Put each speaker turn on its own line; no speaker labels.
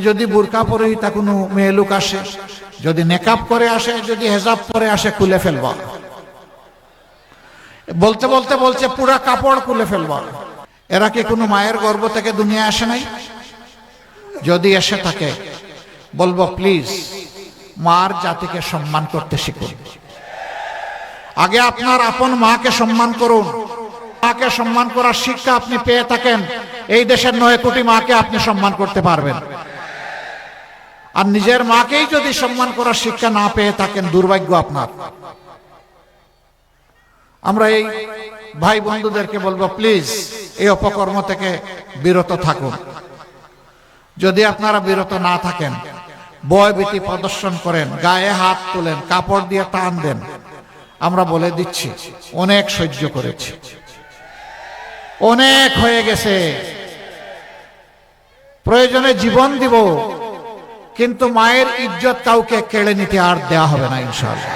যদি বোরকা পরিহিতা কোনো মেয়ে লোক আসে, যদি নেকাব করে আসে, যদি হেজাব পরে আসে, খুলে ফেলবা। বলতে বলতে বলছে পুরা কাপড় খুলে ফেলবা। এরা কি কোনো মায়ের গর্ভ থেকে দুনিয়া আসে নাই? যদি এসে থাকে বলবো প্লিজ মার জাতিকে সম্মান করতে শিখুন। আগে আপনার আপন মাকে সম্মান করুন। মাকে সম্মান করার শিক্ষা আপনি পেয়ে থাকেন, এই দেশের 9 কোটি মাকে আপনি সম্মান করতে পারবেন। আর নিজের মাকেই যদি সম্মান করার শিক্ষা না পেয়ে থাকেন, দুর্ভাগ্য আপনার। আমরা এই ভাই বন্ধুদেরকে বলবো প্লিজ এই অপকর্ম থেকে বিরত থাকুন। যদি আপনারা বিরত না থাকেন, ভয়ভীতি প্রদর্শন করেন, গায়ে হাত তোলেন, কাপড় দিয়ে টান দেন, আমরা বলে দিচ্ছি অনেক সহ্য করেছি, অনেক হয়ে গেছে, প্রয়োজনে জীবন দিব, কিন্তু মায়ের ইজ্জত কাউকে কেড়ে নিতে আর দেয়া হবে না ইনশাআল্লাহ।